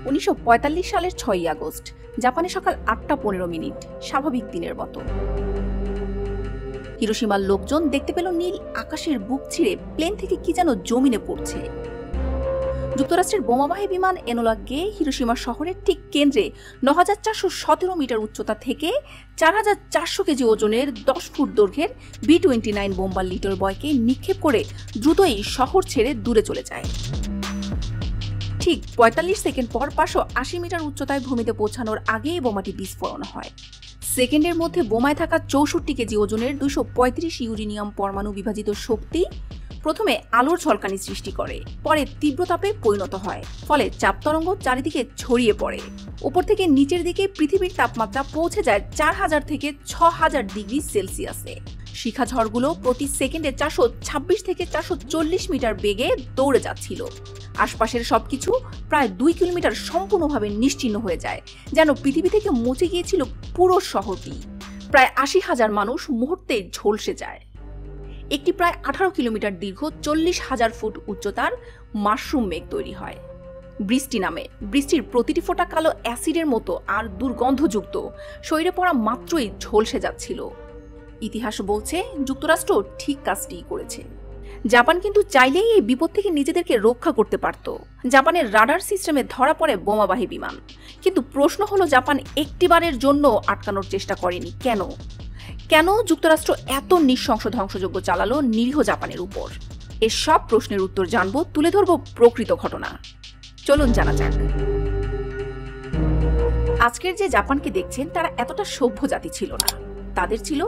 1945 সালের 6 আগস্ট জাপানে সকাল 8:15 স্বাভাবিক দিনের মতো। হিরোশিমার লোকজন দেখতে পেল নীল আকাশের বুক ছিঁড়ে প্লেন থেকে কি যেন জমিনে পড়ছে। যুক্তরাষ্ট্রের বোমাবাহী বিমান এনোলা গে হিরোশিমা শহরের ঠিক কেন্দ্রে 9417 মিটার উচ্চতা থেকে 4400 কেজি ওজনের 10 ফুট দৈর্ঘ্যের B-29 বোম্বার লিটল বয়কে নিক্ষেপ করে দ্রুতই শহর ছেড়ে দূরে চলে যায়। ঠিক 45 সেকেন্ড পর 580 মিটার উচ্চতায় ভূমিতে পৌঁছানোর আগেই বোমাটি বিস্ফোরণ হয়। সেকেন্ডের মধ্যে বোমায় থাকা 64 কেজি ওজনের 235 ইউরেনিয়াম পরমাণু বিভাজিত শক্তি প্রথমে আলোর ঝলকানি সৃষ্টি করে, পরে তীব্রতাপে পরিণত হয়, ফলে চাপ তরঙ্গ চারিদিকে ছড়িয়ে পড়ে। উপর থেকে নিচের দিকে পৃথিবীর তাপমাত্রা পৌঁছে যায় 4000 থেকে 6000 ডিগ্রি সেলসিয়াসে। শিখা ঝড়গুলো প্রতি সেকেন্ডে 426 থেকে 440 মিটার বেগে দৌড়ে যাচ্ছিল। আশপাশের সবকিছু প্রায় 2 কিলোমিটার সম্পূর্ণভাবে নিশ্চিহ্ন হয়ে যায়, যেন পৃথিবী থেকে মুছে গিয়েছিল পুরো শহরটি। প্রায় 80,000 মানুষ মুহূর্তে ঝলসে যায়। একটি প্রায় 18 কিলোমিটার দীর্ঘ 40,000 ফুট উচ্চতার মাশরুম মেঘ তৈরি হয়। বৃষ্টি নামে। বৃষ্টির প্রতিটি ফোঁটা কালো অ্যাসিডের মতো আর দুর্গন্ধযুক্ত, শরীরে পড়া মাত্রই ঝলসে যাচ্ছিল। ইতিহাস বলছে যুক্তরাষ্ট্র ঠিক কাজটিই করেছে। জাপান কিন্তু চাইলেই এই বিপদ থেকে নিজেদেরকে রক্ষা করতে পারত। জাপানের রাডার সিস্টেমে ধরা পড়ে বোমাবাহী বিমান, কিন্তু প্রশ্ন হলো জাপান একটিবারের জন্য আটকানোর চেষ্টা করেনি কেন? কেন যুক্তরাষ্ট্র এত নৃশংস ধ্বংসযজ্ঞ চালালো নিরীহ জাপানের উপর? এর সব প্রশ্নের উত্তর জানবো, তুলে ধরবো প্রকৃত ঘটনা। চলুন জানা যাক। আজকের যে জাপানকে দেখছেন তারা এতটা সভ্য জাতি ছিল না। তাদের ছিল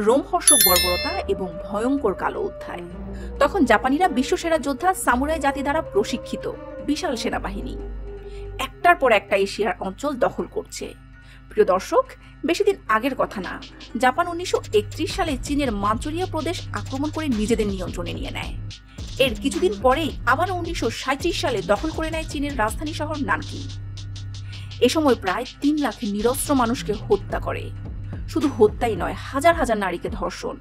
রোমহর্ষক বর্বরতা এবং ভয়ঙ্কর কালো অধ্যায়। তখন জাপানিরা বিশ্বসেরা যোদ্ধা সামুরাই জাতি দ্বারা প্রশিক্ষিত বিশাল সেনাবাহিনী একটার পর একটা এশিয়ার অঞ্চল দখল করছে। প্রিয় দর্শক, বেশি দিন আগের কথা না, জাপান 1931 সালে চীনের মাঞ্চুরিয়া প্রদেশ আক্রমণ করে নিজেদের নিয়ন্ত্রণে নিয়ে নেয়। এর কিছুদিন পরেই আবার 1937 সালে দখল করে নেয় চীনের রাজধানী শহর নানকিং। এ সময় প্রায় 3 লাখ নিরস্ত্র মানুষকে হত্যা করে। শুধু হত্যাই নয়, হাজার হাজার নারীকে ধর্ষণ,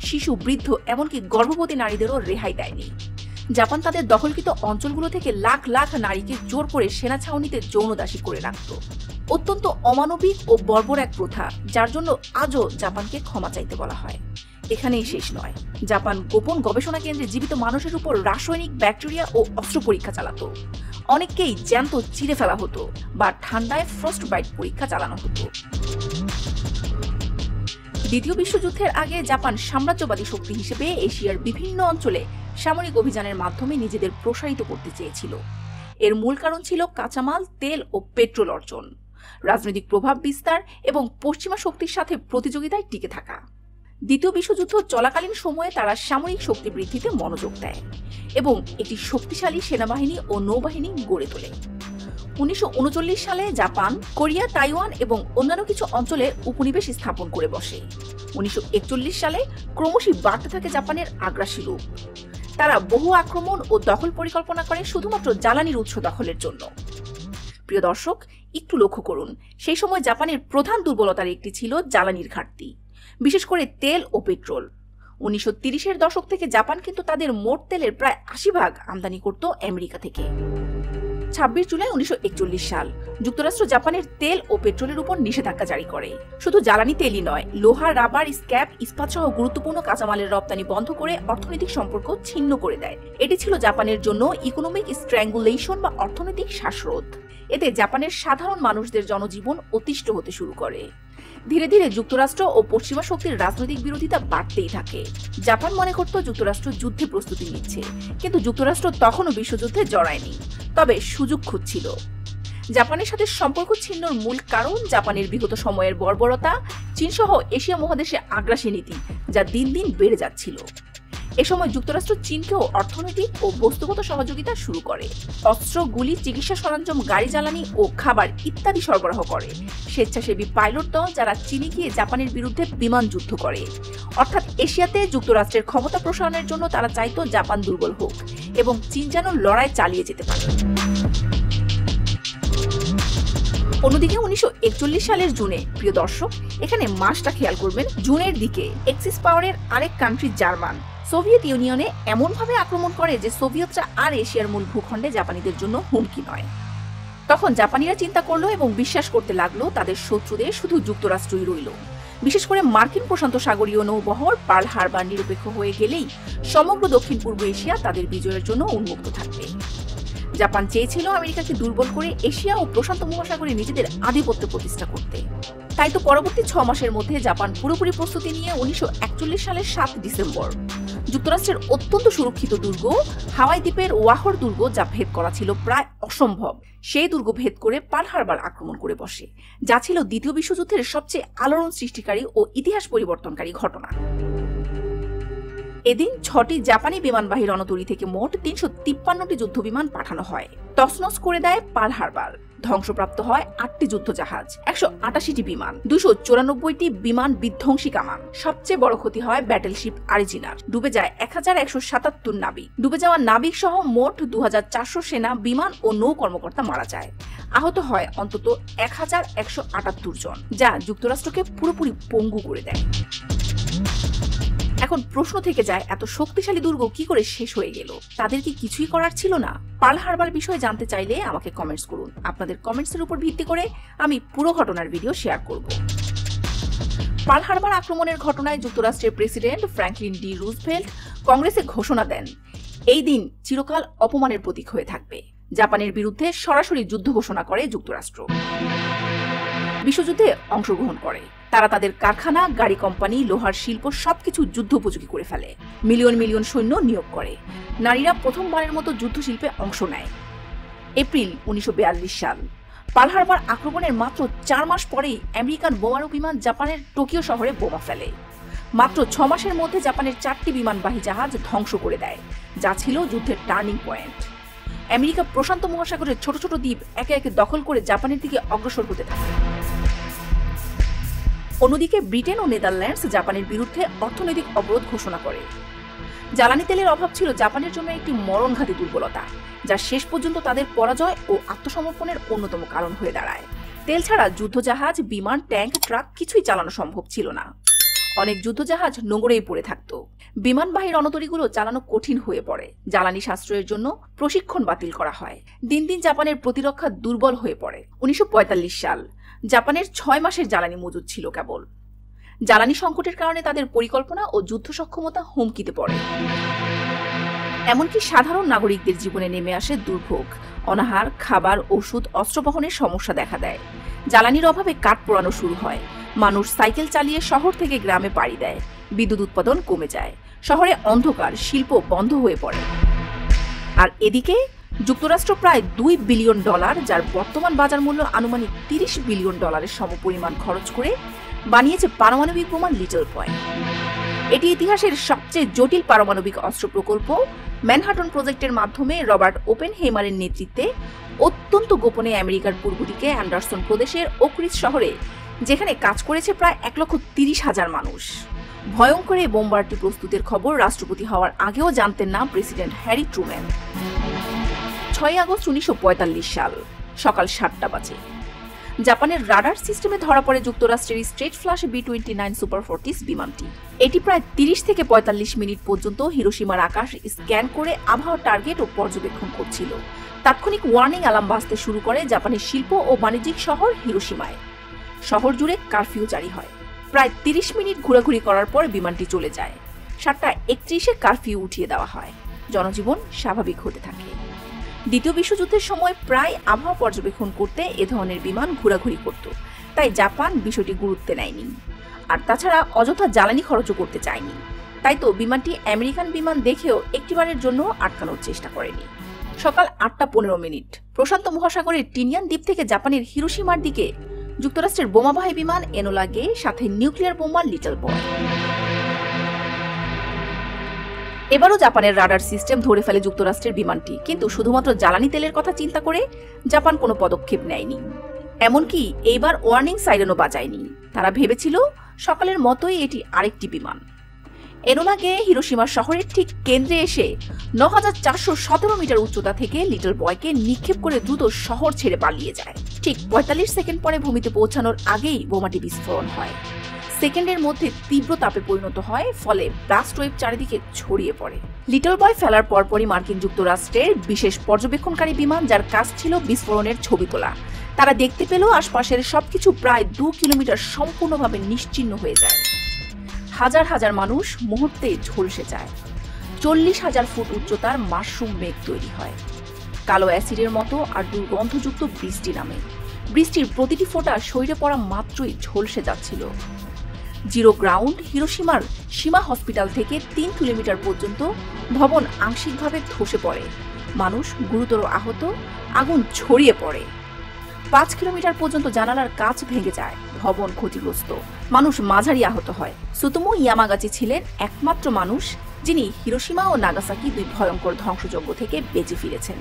শিশু, বৃদ্ধ, এমনকি গর্ভবতী নারীদেরও রেহাই দেয়নি। জাপান তাদের দখলকৃত অঞ্চলগুলো থেকে লাখ লাখ নারীকে জোর করে সেনা ছাউনিতে যৌনদাসী করে রাখত। অত্যন্ত অমানবিক ও বর্বর এক প্রথা, যার জন্য আজও জাপানকে ক্ষমা চাইতে বলা হয়। এখানেই শেষ নয়, জাপান গোপন গবেষণা কেন্দ্রে জীবিত মানুষের উপর রাসায়নিক, ব্যাকটেরিয়া ও অস্ত্র পরীক্ষা চালাতো। অনেককেই জ্যান্ত চিরে ফেলা হতো বা ঠান্ডায় ফ্রস্ট বাইট পরীক্ষা চালানো হতো। দ্বিতীয় বিশ্বযুদ্ধের আগে জাপান সাম্রাজ্যবাদী শক্তি হিসেবে এশিয়ার বিভিন্ন অঞ্চলে সামরিক অভিযানের মাধ্যমে নিজেদের প্রসারিত করতে চেয়েছিল। এর মূল কারণ ছিল কাঁচামাল, তেল ও পেট্রোল অর্জন, রাজনৈতিক প্রভাব বিস্তার এবং পশ্চিমা শক্তির সাথে প্রতিযোগিতায় টিকে থাকা। দ্বিতীয় বিশ্বযুদ্ধ চলাকালীন সময়ে তারা সামরিক শক্তি বৃদ্ধিতে মনোযোগ দেয় এবং একটি শক্তিশালী সেনাবাহিনী ও নৌবাহিনী গড়ে তোলে। 1939 সালে জাপান কোরিয়া, তাইওয়ান এবং অন্যান্য কিছু অঞ্চলে উপনিবেশ স্থাপন করে বসে। 1941 সালে ক্রমশই বাড়তে থাকে জাপানের আগ্রাসী রূপ। তারা বহু আক্রমণ ও দখল পরিকল্পনা করে শুধুমাত্র জ্বালানির উৎস দখলের জন্য। প্রিয় দর্শক, একটু লক্ষ্য করুন, সেই সময় জাপানের প্রধান দুর্বলতার একটি ছিল জ্বালানির ঘাটতি, বিশেষ করে তেল ও পেট্রোল। 1930-এর দশক থেকে জাপান কিন্তু তাদের মোট তেলের প্রায় 80% আমদানি করত আমেরিকা থেকে। 26 জুলাই 1941 সাল যুক্তরাষ্ট্র জাপানের তেল ও পেট্রোলের উপর নিষেধাজ্ঞা জারি করে। শুধু জ্বালানি তেলই নয়, লোহা, রাবার, স্ক্র্যাপ, ইস্পাত সহ গুরুত্বপূর্ণ কাঁচামালের রপ্তানি বন্ধ করে অর্থনৈতিক সম্পর্ক ছিন্ন করে দেয়। এটি ছিল জাপানের জন্য ইকোনমিক স্ট্র্যাঙ্গুলেশন বা অর্থনৈতিক শ্বাসরোধ। এতে জাপানের সাধারণ মানুষদের জনজীবন অতিষ্ঠ হতে শুরু করে। ধীরে ধীরে যুক্তরাষ্ট্র ও পশ্চিমা শক্তির রাজনৈতিক বিরোধিতা বাড়তেই থাকে। জাপান মনে করত যুক্তরাষ্ট্র যুদ্ধে প্রস্তুতি নিচ্ছে, কিন্তু যুক্তরাষ্ট্র তখনও বিশ্বযুদ্ধে জড়ায়নি, তবে সুযোগ খুঁজছিল। জাপানের সাথে সম্পর্ক ছিন্নর মূল কারণ জাপানের বিগত সময়ের বর্বরতা, চীনসহ এশিয়া মহাদেশে আগ্রাসী নীতি, যা দিন দিন বেড়ে যাচ্ছিল। এ সময় যুক্তরাষ্ট্র চীনকেও অর্থনৈতিক ও বস্তুগত সহযোগিতা শুরু করে। অস্ত্র, গুলি, চিকিৎসা সরঞ্জাম, গাড়ি, জ্বালানি ও খাবার ইত্যাদি সরবরাহ করে। স্বেচ্ছাসেবী পাইলট দল যারা চীনে গিয়ে জাপানের বিরুদ্ধে বিমান যুদ্ধ করে। অর্থাৎ এশিয়াতে যুক্তরাষ্ট্রের ক্ষমতা প্রসারণের জন্য তারা চাইতো জাপান দুর্বল হোক এবং চীন যেন লড়াই চালিয়ে যেতে পারে। অন্যদিকে 1941 সালের জুনে, প্রিয় দর্শক, এখানে মাসটা খেয়াল করবেন, জুনের দিকে এক্সিস পাওয়ারের আরেক কান্ট্রি জার্মান সোভিয়েত ইউনিয়নে এমনভাবে আক্রমণ করে যে সোভিয়েতরা আর এশিয়ার মূল ভূখণ্ডে জাপানিদের জন্য হুমকি নয়। তখন জাপানিরা চিন্তা করলো এবং বিশ্বাস করতে লাগলো তাদের শত্রুদের শুধু যুক্তরাষ্ট্রই রইল। বিশেষ করে মার্কিন প্রশান্ত সাগরীয় নৌবহর পার্ল হারবার নিরপেক্ষ হয়ে গেলেই সমগ্র দক্ষিণ পূর্ব এশিয়া তাদের বিজয়ের জন্য উন্মুক্ত থাকবে। জাপান চেয়েছিল আমেরিকাকে দুর্বল করে এশিয়া ও প্রশান্ত মহাসাগরে নিজেদের আধিপত্য প্রতিষ্ঠা করতে। তাই তো পরবর্তী 6 মাসের মধ্যে জাপান পুরোপুরি প্রস্তুতি নিয়ে 1941 সালের 7 ডিসেম্বর যুক্তরাষ্ট্রের অত্যন্ত সুরক্ষিত দুর্গ হাওয়াই দ্বীপের ওয়াহর দুর্গ, যা ভেদ করা ছিল প্রায় অসম্ভব, সেই দুর্গ ভেদ করে পার্ল হারবার আক্রমণ করে বসে, যা ছিল দ্বিতীয় বিশ্বযুদ্ধের সবচেয়ে আলোড়ন সৃষ্টিকারী ও ইতিহাস পরিবর্তনকারী ঘটনা। এদিন 6টি জাপানি বিমানবাহী রণতরী থেকে মোট 353টি যুদ্ধবিমান পাঠানো হয়। তছনছ করে দেয় পার্ল হারবার। ধ্বংসপ্রাপ্ত হয় 8টি যুদ্ধজাহাজ, 188টি বিমান, 294টি বিমান বিধ্বংসী কামান। সবচেয়ে বড় ক্ষতি হয় ব্যাটেলশিপ আরিজিনার। ডুবে যায় 1177 নাবিক। ডুবে যাওয়া নাবিক সহ মোট 2400 সেনা, বিমান ও নৌ কর্মকর্তা মারা যায়। আহত হয় অন্তত 1178 জন, যা যুক্তরাষ্ট্রকে পুরোপুরি পঙ্গু করে দেয়। এখন প্রশ্ন থেকে যায়, এত শক্তিশালী দুর্গ কি করে শেষ হয়ে গেল? তাদের কি কিছুই করার ছিল না? পার্ল হারবার বিষয়ে জানতে চাইলে আমাকে কমেন্টস করুন। আপনাদের কমেন্টসের উপর ভিত্তি করে আমি পুরো ঘটনার ভিডিও শেয়ার করব। পার্ল হারবার আক্রমণের ঘটনায় যুক্তরাষ্ট্রের প্রেসিডেন্ট ফ্র্যাঙ্কলিন ডি রুজভেল্ট কংগ্রেসে ঘোষণা দেন, এই দিন চিরকাল অপমানের প্রতীক হয়ে থাকবে। জাপানের বিরুদ্ধে সরাসরি যুদ্ধ ঘোষণা করে যুক্তরাষ্ট্র। বিশ্বযুদ্ধে অংশগ্রহণ করে। তারা তাদের কারখানা, গাড়ি কোম্পানি, লোহার শিল্প সবকিছু যুদ্ধ উপযোগী করে ফেলে। মিলিয়ন মিলিয়ন সৈন্য নিয়োগ করে। নারীরা প্রথমবারের মতো যুদ্ধশিল্পে অংশ নেয়। এপ্রিল 1942 সাল। পার্ল হারবার আক্রমণের মাত্র 4 মাস পরেই আমেরিকান বোমারু বিমান জাপানের টোকিও শহরে বোমা ফেলে। মাত্র 6 মাসের মধ্যে জাপানের 4টি বিমানবাহী জাহাজ ধ্বংস করে দেয়, যা ছিল যুদ্ধের টার্নিং পয়েন্ট। আমেরিকা প্রশান্ত মহাসাগরের ছোট ছোট দ্বীপ একে একে দখল করে জাপানের দিকে অগ্রসর হতে থাকে। অন্যদিকে ব্রিটেন ও নেদারল্যান্ডস জাপানের বিরুদ্ধে অর্থনৈতিক অবরোধ ঘোষণা করে। জ্বালানি তেলের অভাব ছিল জাপানের জন্য একটি মরণঘাতী দুর্বলতা, যা শেষ পর্যন্ত তাদের পরাজয় ও আত্মসমর্পণের অন্যতম কারণ হয়ে দাঁড়ায়। তেল ছাড়া যুদ্ধজাহাজ, বিমান, ট্যাঙ্ক, ট্রাক কিছুই চালানো সম্ভব ছিল না। অনেক যুদ্ধজাহাজ নোঙরেই পড়ে থাকত। বিমানবাহী রণতরীগুলো চালানো কঠিন হয়ে পড়ে। জ্বালানি সাশ্রয়ের জন্য প্রশিক্ষণ বাতিল করা হয়। দিন দিন জাপানের প্রতিরক্ষা দুর্বল হয়ে পড়ে। 1945 সাল। জাপানের 6 মাসের জ্বালানি মজুদ ছিল কেবল। জ্বালানি সংকটের কারণে তাদের পরিকল্পনা ও যুদ্ধ সক্ষমতা হুমকিতে পড়ে। এমনকি সাধারণ নাগরিকদের জীবনে নেমে আসে দুর্ভোগ। অনাহার, খাবার, ওষুধ, অস্ত্র বহনের সমস্যা দেখা দেয়। জ্বালানির অভাবে কাঠ পোড়ানো শুরু হয়। মানুষ সাইকেল চালিয়ে শহর থেকে গ্রামে পাড়ি দেয়। বিদ্যুৎ উৎপাদন কমে যায়। শহরে অন্ধকার, শিল্প বন্ধ হয়ে পড়ে। আর এদিকে যুক্তরাষ্ট্র প্রায় $2 বিলিয়ন, যার বর্তমান বাজার মূল্য আনুমানিক $30 বিলিয়ন সমপরিমাণ খরচ করে বানিয়েছে পারমাণবিক বোমা লিটল বয়। এটি ইতিহাসের সবচেয়ে জটিল পারমাণবিক অস্ত্র প্রকল্প। ম্যানহাটন প্রজেক্টের মাধ্যমে রবার্ট ওপেনহেইমারের নেতৃত্বে অত্যন্ত গোপনে আমেরিকার পূর্ব দিকে অ্যান্ডারসন প্রদেশের ওকরিজ শহরে, যেখানে কাজ করেছে প্রায় 1,30,000 মানুষ। ভয়ঙ্কর এই বোমবারটি প্রস্তুতের খবর রাষ্ট্রপতি হওয়ার আগেও জানতেন না প্রেসিডেন্ট হ্যারি ট্রুম্যান। 6 আগস্ট 1945 সাল, সকাল 7টা বাজে। জাপানের রাডার সিস্টেমে ধরা পড়ে যুক্তরাষ্ট্রের straight flush B-29 super Fortis বিমানটি। এটি প্রায় 30 থেকে 45 মিনিট পর্যন্ত হিরোশিমার আকাশ স্ক্যান করে আবহাওয়া টার্গেট ও পর্যবেক্ষণ করছিল। তাৎক্ষণিক ওয়ার্নিং অ্যালার্ম বাজতে শুরু করে জাপানের শিল্প ও বাণিজ্যিক শহর হিরোশিমায়। শহর জুড়ে কারফিউ জারি হয়। প্রায় 30 মিনিট ঘোরাঘুরি করার পর বিমানটি চলে যায়। 7:31 কারফিউ উঠিয়ে দেওয়া হয়। জনজীবন স্বাভাবিক হতে থাকে। দ্বিতীয় বিশ্বযুদ্ধের সময় প্রায় আবহাওয়া পর্যবেক্ষণ করতে এ ধরনের বিমান ঘোরাঘুরি করত, তাই জাপান বিষয়টি গুরুত্বে নেয়নি। আর তাছাড়া অযথা জ্বালানি খরচও করতে চায়নি। তাই তো বিমানটি আমেরিকান বিমান দেখেও একটিবারের জন্য আটকানোর চেষ্টা করেনি। সকাল 8:15। প্রশান্ত মহাসাগরের টিনিয়ান দ্বীপ থেকে জাপানের হিরোশিমার দিকে যুক্তরাষ্ট্রের বোমাবাহী বিমান এনোলা গে, সাথে নিউক্লিয়ার বোমা লিটল বয়। এবারও জাপানের রাডার সিস্টেম ধরে ফেলে যুক্তরাষ্ট্রের বিমানটি, কিন্তু শুধুমাত্র জ্বালানি তেলের কথা চিন্তা করে জাপান কোনো পদক্ষেপ নেয়নি। এমনকি এইবার ওয়ার্নিং সাইরেনও বাজায়নি। তারা ভেবেছিল সকালের মতোই এটি আরেকটি বিমান। এনোলা গে হিরোশিমা শহরের ঠিক কেন্দ্রে এসে 9417 মিটার উচ্চতা থেকে লিটল বয়কে নিক্ষেপ করে দ্রুত শহর ছেড়ে পালিয়ে যায়। ঠিক 45 সেকেন্ড পরে ভূমিতে পৌঁছানোর আগেই বোমাটি বিস্ফোরণ হয়। সেকেন্ডের মধ্যে তীব্র তাপে পরিণত হয়, ফলে ব্লাস্ট ওয়েভ চারিদিকে ছড়িয়ে পড়ে। লিটল বয় ফেলার পরপরই মার্কিন যুক্তরাষ্ট্রের বিশেষ পর্যবেক্ষণকারী বিমান, যার কাজ ছিল বিস্ফোরণের ছবি তোলা, তারা দেখতে পেল আশপাশের সবকিছু প্রায় 2 কিলোমিটার সম্পূর্ণভাবে নিশ্চিহ্ন হয়ে যায়। হাজার হাজার মানুষ মুহূর্তে ঝলসে যায়। 40,000 ফুট উচ্চতার মাশরুম মেঘ তৈরি হয়। কালো অ্যাসিডের মতো আর দুর্গন্ধযুক্ত বৃষ্টি নামে। বৃষ্টির প্রতিটি ফোঁটা শরীরে পড়া মাত্রই ঝলসে যাচ্ছিল। জিরো গ্রাউন্ড হিরোশিমার সীমা হসপিটাল থেকে 3 কিলোমিটার পর্যন্ত ভবন আংশিকভাবে ধসে পড়ে। মানুষ গুরুতর আহত, আগুন ছড়িয়ে পড়ে। 5 কিলোমিটার পর্যন্ত জানালার কাঁচ ভেঙে যায়, ভবন ক্ষতিগ্রস্ত, মানুষ মাঝারি আহত হয়। সুতোমো ইয়ামাগাচি ছিলেন একমাত্র মানুষ যিনি হিরোশিমা ও নাগাসাকি দুই ভয়ঙ্কর ধ্বংসযজ্ঞ থেকে বেঁচে ফিরেছেন।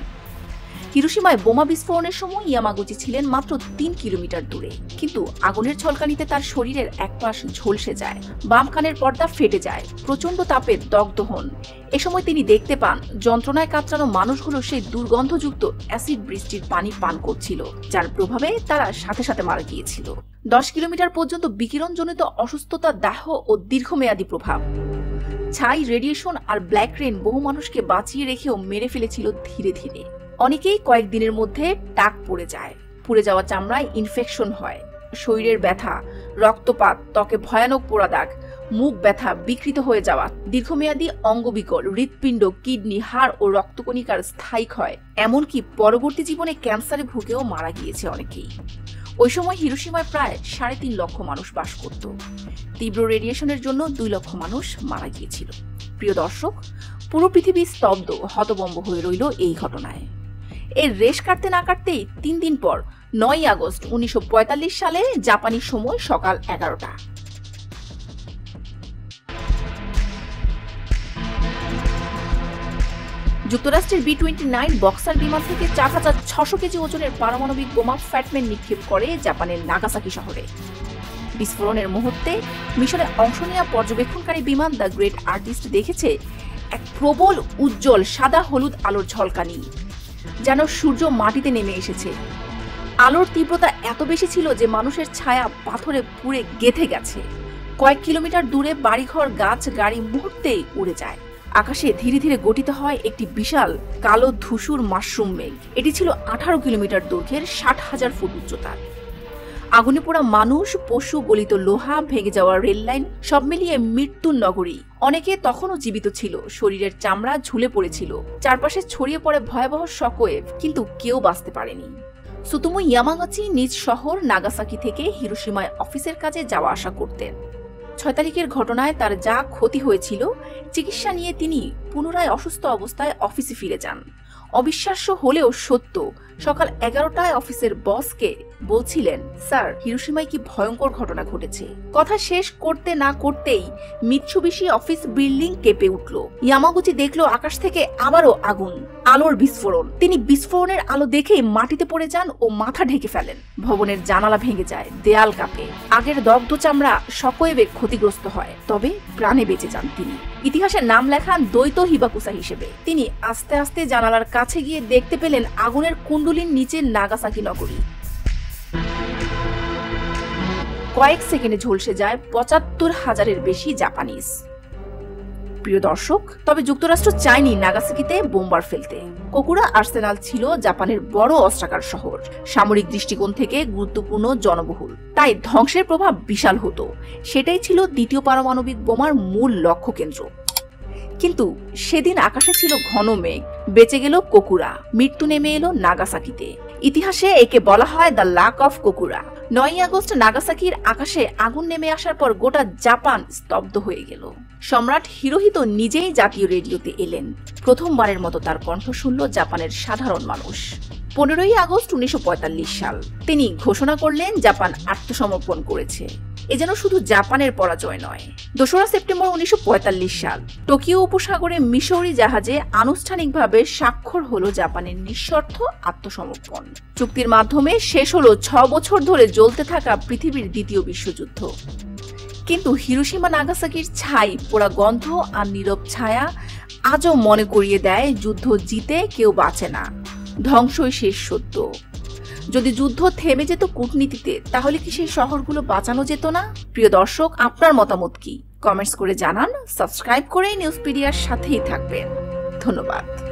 হিরোশিমায় বোমা বিস্ফোরণের সময় ইয়ামাগুচি ছিলেন মাত্র 3 কিলোমিটার দূরে, কিন্তু আগুনের ঝলকানিতে তার শরীরের এক পাশ ঝলসে যায়, বাম কানের পর্দা ফেটে যায়, প্রচন্ড তাপে দগ্ধ হন। এ সময় তিনি দেখতে পান যন্ত্রণায় কাতরানো মানুষগুলো সেই দুর্গন্ধযুক্ত অ্যাসিড বৃষ্টির পানি পান করছিল, যার প্রভাবে তারা সাথে সাথে মারা গিয়েছিল। 10 কিলোমিটার পর্যন্ত বিকিরণজনিত অসুস্থতা, দাহ ও দীর্ঘমেয়াদী প্রভাব, ছাই, রেডিয়েশন আর ব্ল্যাক রেন বহু মানুষকে বাঁচিয়ে রেখেও মেরে ফেলেছিল ধীরে ধীরে। অনেকেই কয়েকদিনের মধ্যে টাক পড়ে যায়, পুড়ে যাওয়া চামড়ায় ইনফেকশন হয়, শরীরের ব্যথা, রক্তপাত, ত্বকে ভয়ানক পোড়া দাগ, মুখ ব্যথা, বিকৃত হয়ে যাওয়া, দীর্ঘমেয়াদী অঙ্গবিকল, হৃৎপিণ্ড, কিডনি, হাড় ও রক্তকণিকার স্থায়ী ক্ষয়, এমনকি পরবর্তী জীবনে ক্যান্সারে ভুগেও মারা গিয়েছে অনেকেই। ওই সময় হিরোশিমায় প্রায় 3.5 লক্ষ মানুষ বাস করত। তীব্র রেডিয়েশনের জন্য 2 লক্ষ মানুষ মারা গিয়েছিল। প্রিয় দর্শক, পুরো পৃথিবী স্তব্ধ, হতভম্ব হয়ে রইল এই ঘটনায়। এর রেশ কাটতে না কাটতেই 3 দিন পর 9 আগস্ট 1945 সালে জাপানি সময় সকাল 11টা। যুক্তরাষ্ট্রের B-29 বক্সার বিমান থেকে 4,600 কেজি ওজনের পারমাণবিক বোমা ফ্যাটম্যান নিক্ষেপ করে জাপানের নাগাসাকি শহরে। বিস্ফোরণের মুহূর্তে মিশনে অংশ নেওয়া পর্যবেক্ষণকারী বিমান দ্য গ্রেট আর্টিস্ট দেখেছে এক প্রবল উজ্জ্বল সাদা হলুদ আলোর ঝলকানি, যেন সূর্য মাটিতে নেমে এসেছে। আলোর তীব্রতা এত বেশি ছিল যে মানুষের ছায়া পাথরে পুড়ে গেঁথে গেছে। কয়েক কিলোমিটার দূরে বাড়িঘর, গাছ, গাড়ি মুহূর্তেই উড়ে যায়। আকাশে ধীরে ধীরে গঠিত হয় একটি বিশাল কালো ধূসর মাশরুম মেঘ। এটি ছিল 18 কিলোমিটার দৈর্ঘ্যের, 60,000 ফুট উচ্চতার। আগুনে পোড়া মানুষ, পশু, গলিত লোহা, ভেঙে যাওয়া রেল লাইন, সব মিলিয়ে মৃত্যুর নগরী। অনেকে তখনও জীবিত ছিল, শরীরের চামড়া ঝুলে পড়েছিল, চারপাশে ছড়িয়ে পড়ে ভয়াবহ শকওয়েভ, কিন্তু কেউ বাঁচতে পারেনি। সুতোমো ইয়ামাগাচি নিজ শহর নাগাসাকি থেকে হিরোশিমায় অফিসের কাজে যাওয়া আসা করতেন। 6 তারিখের ঘটনায় তার যা ক্ষতি হয়েছিল, চিকিৎসা নিয়ে তিনি পুনরায় অসুস্থ অবস্থায় অফিসে ফিরে যান। অবিশ্বাস্য হলেও সত্য, সকাল 11টায় অফিসের বসকে বলছিলেন, স্যার, হিরোশিমায় কি ভয়ঙ্কর ঘটনা ঘটেছে। কথা শেষ করতে না করতেই মিৎসুবিশি অফিস বিল্ডিং কেঁপে উঠল। ইয়ামাগুচি দেখলো আকাশ থেকে আবারও আগুন, আলোর বিস্ফোরণ। তিনি বিস্ফোরণের আলো দেখেই মাটিতে পড়ে যান ও মাথা ঢেকে ফেলেন। ভবনের জানালা ভেঙে যায়, দেয়াল কাঁপে, আগের দগ্ধ চামড়া শকওয়েভে ক্ষতিগ্রস্ত হয়, তবে প্রাণে বেঁচে যান তিনি। ইতিহাসে নাম লেখান দ্বৈত হিবাকুসা হিসেবে। তিনি আস্তে আস্তে জানালার কাছে গিয়ে দেখতে পেলেন আগুনের কুণ্ডলীর নিচে নাগাসাকি নগরী। কয়েক সেকেন্ডে ঝলসে যায় 75,000-এর বেশি জাপানিজ। প্রিয় দর্শক, তবে যুক্তরাষ্ট্র চায়নি নাগাসাকিতে বোমবার ফেলতে। কোকুরা আর্সেনাল ছিল জাপানের বড় অস্ত্রাগার শহর, সামরিক দৃষ্টিকোণ থেকে গুরুত্বপূর্ণ, জনবহুল, তাই ধ্বংসের প্রভাব বিশাল হতো। সেটাই ছিল দ্বিতীয় পারমাণবিক বোমার মূল লক্ষ্য কেন্দ্র। কিন্তু সেদিন আকাশে ছিল ঘন মেঘ, বেঁচে গেল কোকুরা, মৃত্যু নেমে এলো নাগাসাকিতে। ইতিহাসে একে বলা হয় দ্য লাক অফ কোকুরা। 9 আগস্ট নাগাসাকির আকাশে আগুন নেমে আসার পর গোটা জাপান স্তব্ধ হয়ে গেল। সম্রাট হিরোহিতো নিজেই জাতীয় রেডিওতে এলেন। প্রথমবারের মতো তার কণ্ঠ শুনল জাপানের সাধারণ মানুষ। 15 আগস্ট 1945 সাল তিনি ঘোষণা করলেন জাপান আত্মসমর্পণ করেছে। এ যেন শুধু জাপানের পরাজয় নয়। 2 সেপ্টেম্বর 1945 সাল টোকিও উপসাগরে মিশরি জাহাজে আনুষ্ঠানিকভাবে স্বাক্ষর হলো জাপানের নিঃশর্ত আত্মসমর্পণ। চুক্তির মাধ্যমে শেষ হলো 6 বছর ধরে জ্বলতে থাকা পৃথিবীর দ্বিতীয় বিশ্বযুদ্ধ। কিন্তু হিরোশিমা নাগাসাকির ছাই, পোড়া গন্ধ আর নীরব ছায়া আজও মনে করিয়ে দেয়, যুদ্ধ জিতে কেউ বাঁচে না, ধ্বংসই শেষ সত্য। যদি যুদ্ধ থেমে যেত কূটনীতিতে, তাহলে কি সেই শহরগুলো বাঁচানো যেত না? প্রিয় দর্শক, আপনার মতামত কি? কমেন্টস করে জানান। সাবস্ক্রাইব করে নিউজপিডিয়ার সাথেই থাকবেন। ধন্যবাদ।